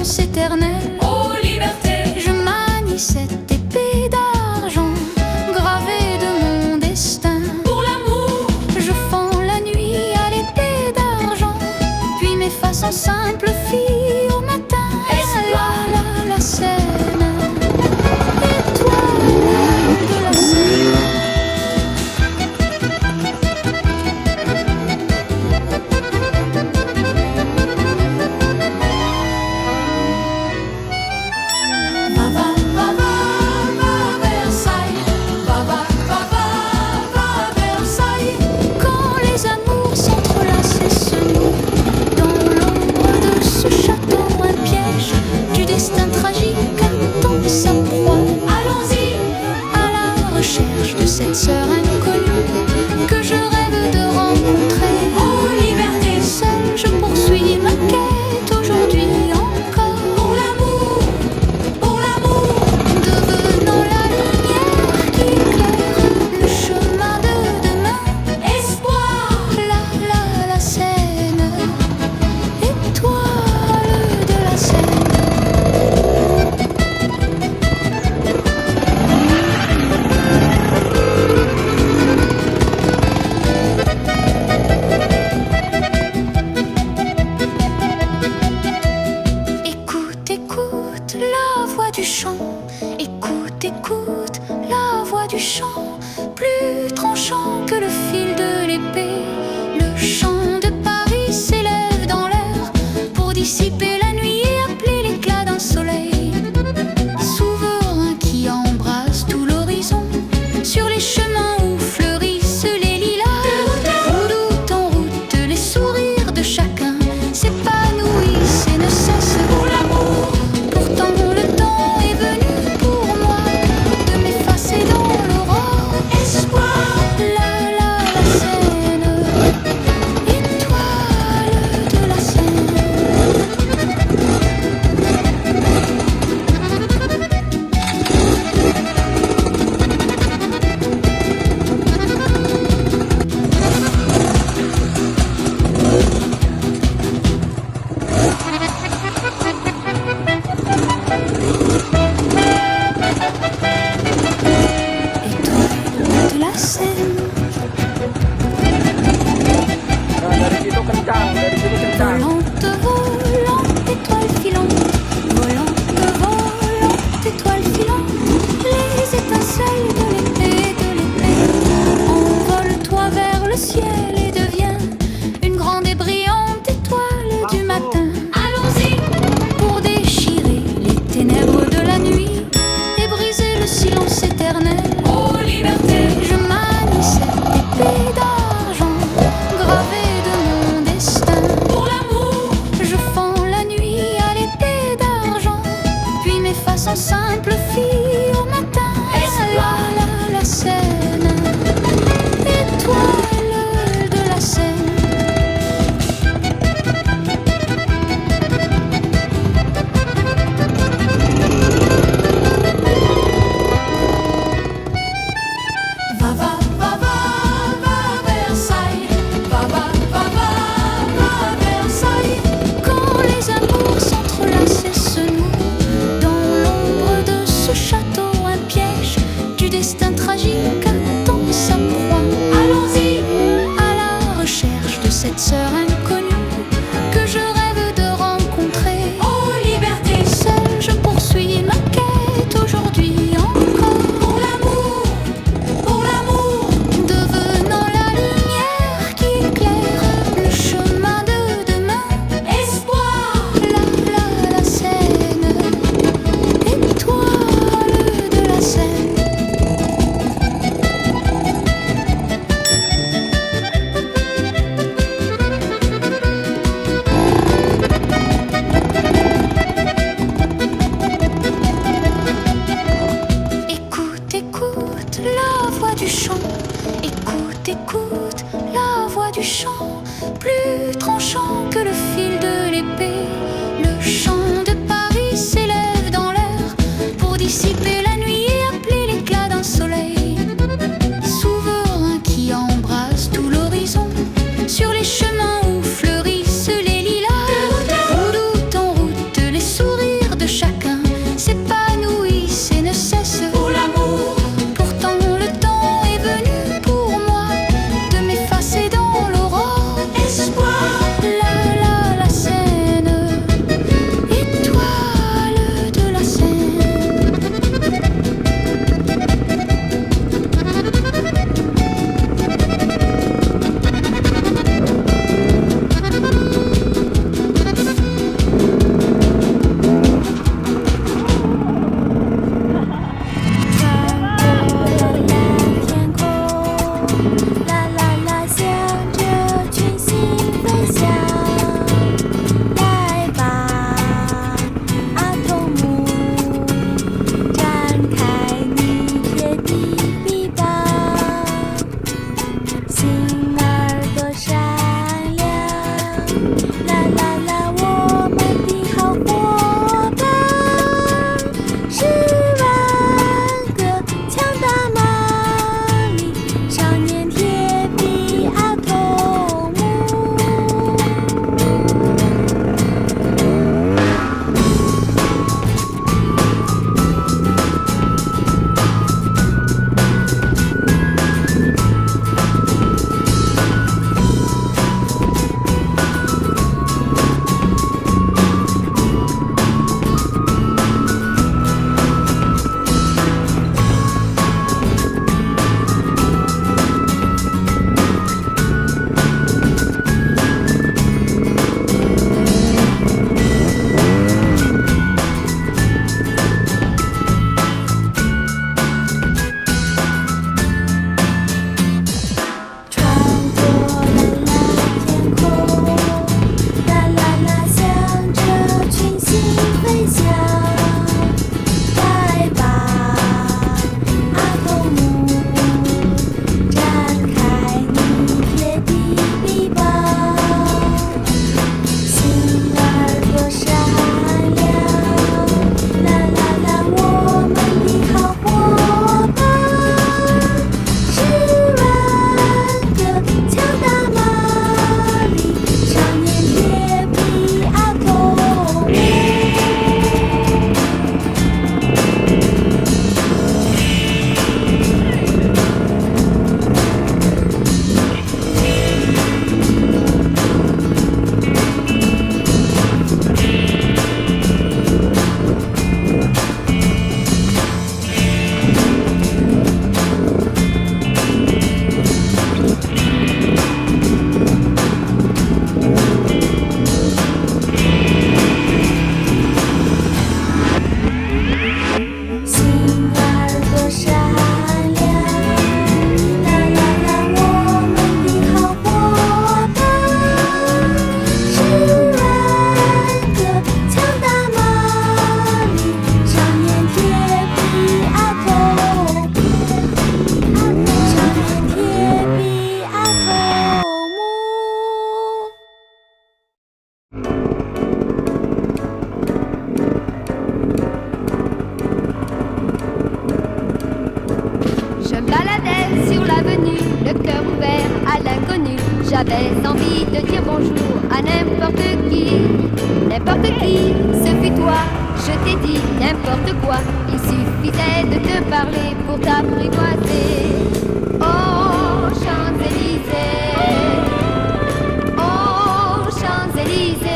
silence éternel. Ô liberté, Je manie cette épée d'argent gravée de mon destin. pour l'amour, Je fends la nuit à l'épée d'argent, puis m'efface en simple fille au matin. La scène, étoile de la scène. va, va, va, va, va Versailles, va, va, va, va, va Versailles. Quand les amours s'entrelacent et se nouent dans l'ombre de ce château, un piège du destin tragique attend sa proie. Allons-y, À la recherche de cette sœur inconnue que je rêve de rencontrer. ô liberté, Seule je poursuis ma quête aujourd'hui encore, pour l'amour, devenant la lumière qui éclaire le chemin de demain. espoir, La Seine, étoile de la Seine. Écoute, écoute la voix du chant. Écoute, écoute la voix du chant. Plus tranchant que le fil de l'épée, le chant de Paris s'élève dans l'air pour dissiper la nuit et appeler l'éclat d'un soleil souverain qui embrasse tout l'horizon sur les chemins où fleurissent les lilas. Route en route, les sourires de chacun s'épanouissent et ne cessent pour l'amour, Pourtant le temps est venu pour moi de m'effacer dans l'aurore. espoir, La Seine, étoile de la Seine. Étoile de la Seine. Dari situ kencang, dari situ kencang. Volante, volante, étoile filante. Volante, volante, étoile filante. Les étincelles de l'épée, envole-toi vers le ciel et deviens une grande et brillante étoile du matin. allons-y, Pour déchirer les ténèbres de la nuit et briser le silence éternel. ô liberté, Je manie cette épée d'argent gravée de mon destin. pour l'amour, Je fends la nuit à l'épée d'argent, puis m'efface en simple fille au matin. La Seine, étoile de la Seine. va, va, va, va, va Versailles, va, va, va, va, va Versailles. Quand les amours s'entrelacent et se nouent dans l'ombre de ce château, un piège du destin tragique attend sa proie. Allons-y, À la recherche de cette sœur inconnue que je rêve de rencontrer. ô liberté, Seule je poursuis ma quête aujourd'hui encore, pour l'amour, devenant la lumière qui éclaire le chemin de demain. espoir, La Seine, étoile de la Seine. Écoute, écoute la voix du chant. Écoute, écoute la voix du chant. Plus tranchant que le fil de l'épée, le chant de Paris s'élève dans l'air pour dissiper la nuit et appeler l'éclat d'un soleil souverain qui embrasse tout l'horizon sur les chemins où fleurissent les lilas. Route en route, les sourires J'avais envie de dire bonjour à n'importe qui. N'importe qui, ce fut toi. Je t'ai dit n'importe quoi. Il suffisait de te parler pour t'apprivoiser. Oh, Champs-Élysées. Oh, Champs-Élysées.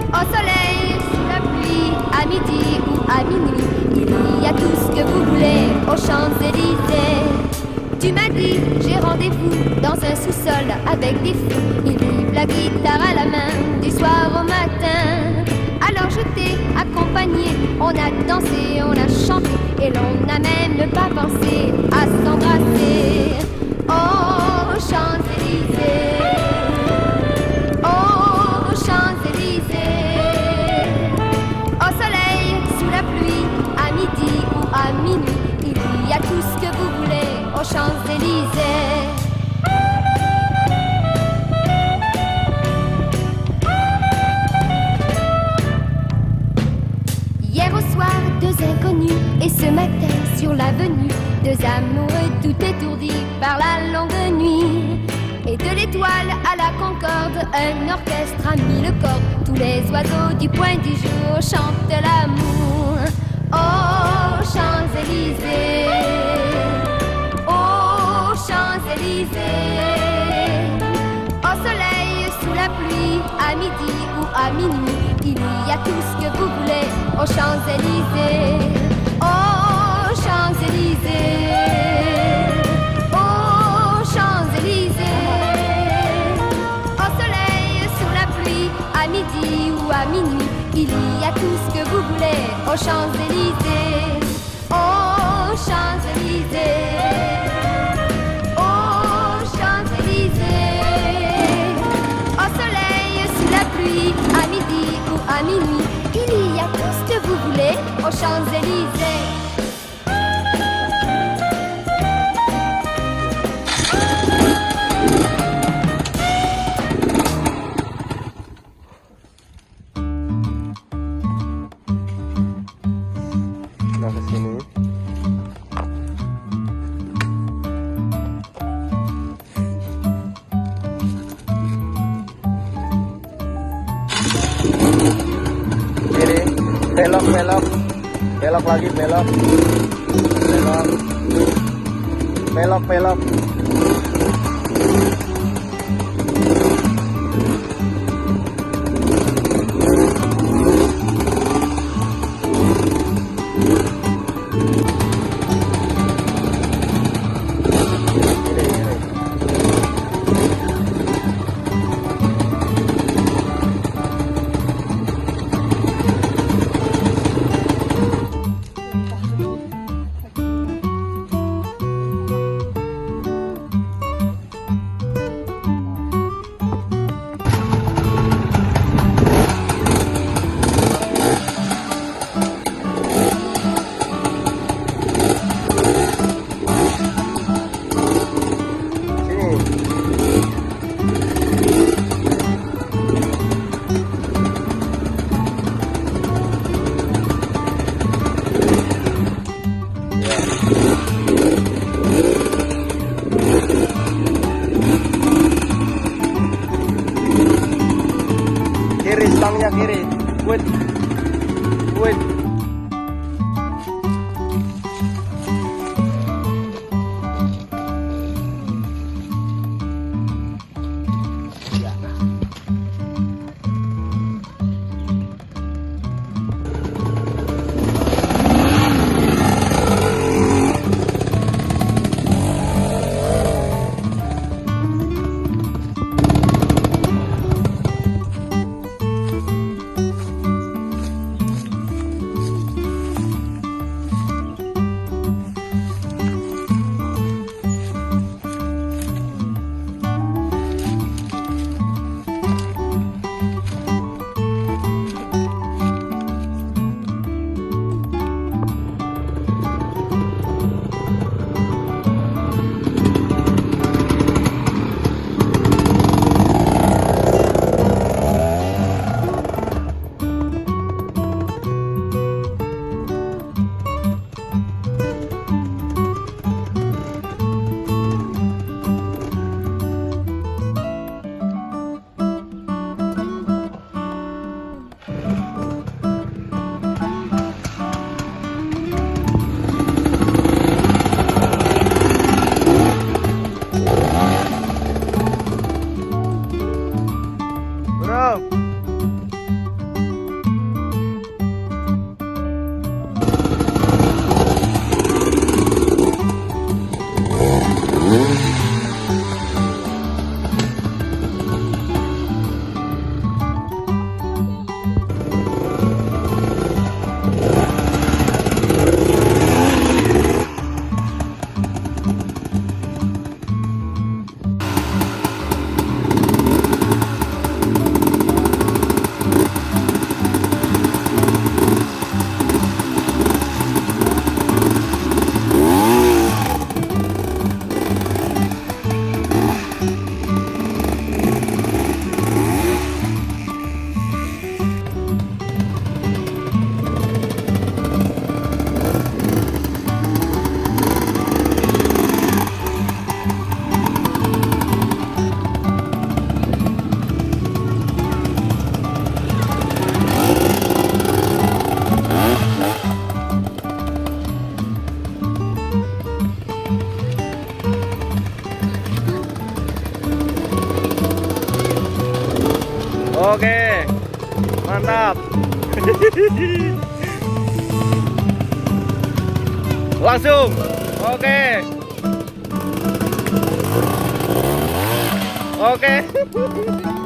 Au soleil, sous la pluie, à midi ou à minuit, il y a tout ce que vous voulez aux Champs-Élysées. Tu m'as dit, j'ai rendez-vous dans un sous-sol avec des filles. Ils vivent la guitare à la main du soir au matin. Alors je t'ai accompagné, on a dansé, on a chanté et l'on n'a même pas pensé à s'embrasser. Oh, Champs-Élysées. Oh, Champs-Élysées. Au soleil, sous la pluie, à midi ou à minuit, il y a tout ce que vous voulez aux Champs-Élysées. Hier au soir, deux inconnus, et ce matin sur l'avenue, deux amoureux tout étourdis par la longue nuit. Et de l'étoile à la Concorde, un orchestre a mis le corps. Tous les oiseaux du point du jour chantent l'amour. Oh, Champs-Élysées. Oh, Champs-Élysées. Au soleil, sous la pluie, à midi ou à minuit, il y a tout ce que vous voulez aux Champs-Élysées. Oh, Champs-Élysées. Oh, Champs-Élysées. Au soleil, sous la pluie, à midi ou à minuit, il y a tout ce que vous voulez aux Champs-Élysées. Oh, Champs-Élysées. Oh, Champs-Élysées. Au soleil, sous la pluie, à midi ou à minuit, il y a tout ce que vous voulez aux Champs-Élysées. Nah, ke sini. Kiri, belok, belok. Belok lagi, belok. Belok. Belok, belok. Kiri, stangnya kiri. Wait. Wait. Oke, mantap. Langsung. Oke. Oke.